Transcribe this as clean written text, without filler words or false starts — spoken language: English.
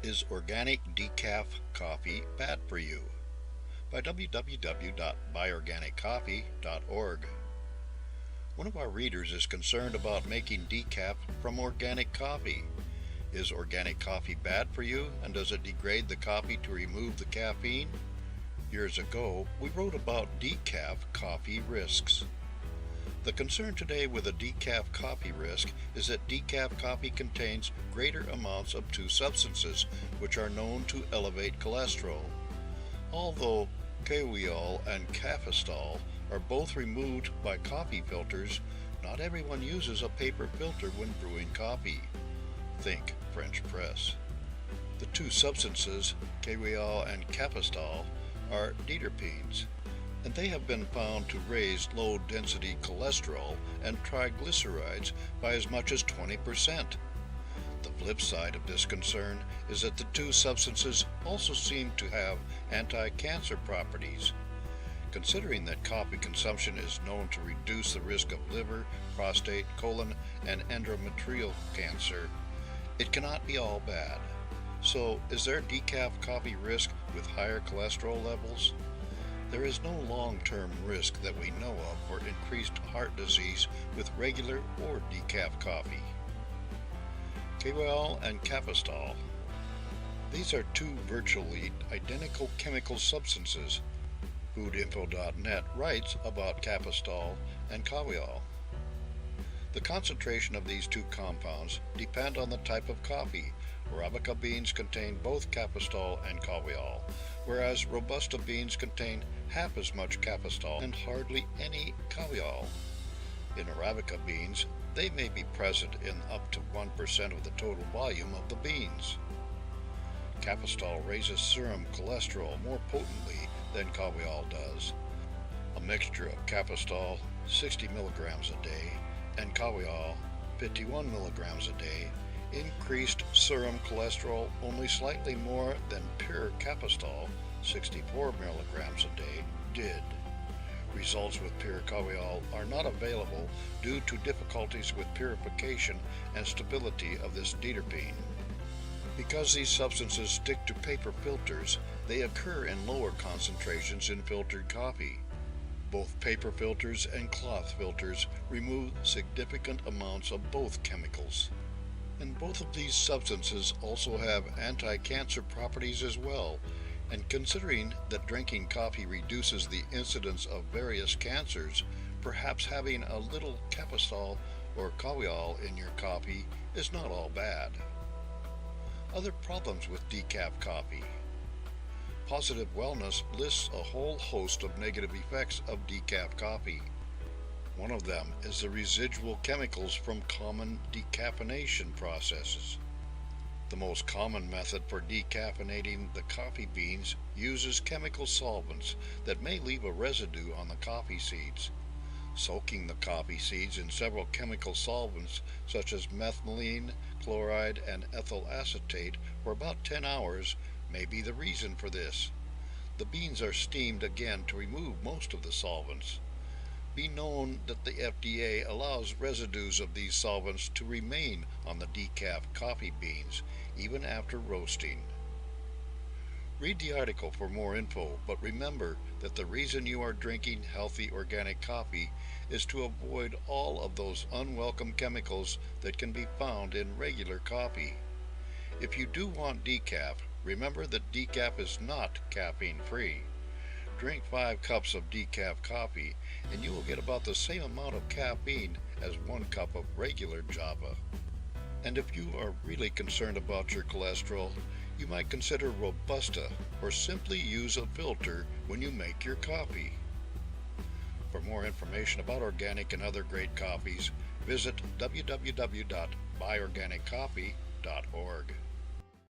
Is organic decaf coffee bad for you? By www.buyorganiccoffee.org. One of our readers is concerned about making decaf from organic coffee. Is organic coffee bad for you, and does it degrade the coffee to remove the caffeine? Years ago, we wrote about decaf coffee risks. The concern today with a decaf coffee risk is that decaf coffee contains greater amounts of two substances which are known to elevate cholesterol. Although kahweol and cafestol are both removed by coffee filters, not everyone uses a paper filter when brewing coffee. Think French press. The two substances, kahweol and cafestol, are diterpenes, and they have been found to raise low-density cholesterol and triglycerides by as much as 20%. The flip side of this concern is that the two substances also seem to have anti-cancer properties. Considering that coffee consumption is known to reduce the risk of liver, prostate, colon, and endometrial cancer, it cannot be all bad. So, is there decaf coffee risk with higher cholesterol levels? There is no long-term risk that we know of for increased heart disease with regular or decaf coffee. Kahweol and cafestol. These are two virtually identical chemical substances. Foodinfo.net writes about cafestol and kahweol. The concentration of these two compounds depend on the type of coffee. Arabica beans contain both cafestol and kahweol, whereas Robusta beans contain half as much cafestol and hardly any kahweol. In Arabica beans, they may be present in up to 1% of the total volume of the beans. Cafestol raises serum cholesterol more potently than kahweol does. A mixture of cafestol, 60 milligrams a day, and kahweol, 51 milligrams a day, increased serum cholesterol only slightly more than pure cafestol, 64 milligrams a day, did. Results with pure kahweol are not available due to difficulties with purification and stability of this diterpene. Because these substances stick to paper filters, they occur in lower concentrations in filtered coffee. Both paper filters and cloth filters remove significant amounts of both chemicals. And both of these substances also have anti-cancer properties as well, and considering that drinking coffee reduces the incidence of various cancers, perhaps having a little cafestol or kahweol in your coffee is not all bad. Other problems with decaf coffee. Positive Wellness lists a whole host of negative effects of decaf coffee. One of them is the residual chemicals from common decaffeination processes. The most common method for decaffeinating the coffee beans uses chemical solvents that may leave a residue on the coffee seeds. Soaking the coffee seeds in several chemical solvents such as methylene, chloride, and ethyl acetate for about 10 hours may be the reason for this. The beans are steamed again to remove most of the solvents. Be known that the FDA allows residues of these solvents to remain on the decaf coffee beans even after roasting. Read the article for more info, but remember that the reason you are drinking healthy organic coffee is to avoid all of those unwelcome chemicals that can be found in regular coffee. If you do want decaf, remember that decaf is not caffeine free. Drink 5 cups of decaf coffee and you will get about the same amount of caffeine as 1 cup of regular Java. And if you are really concerned about your cholesterol, you might consider Robusta or simply use a filter when you make your coffee. For more information about organic and other great coffees, visit www.buyorganiccoffee.org.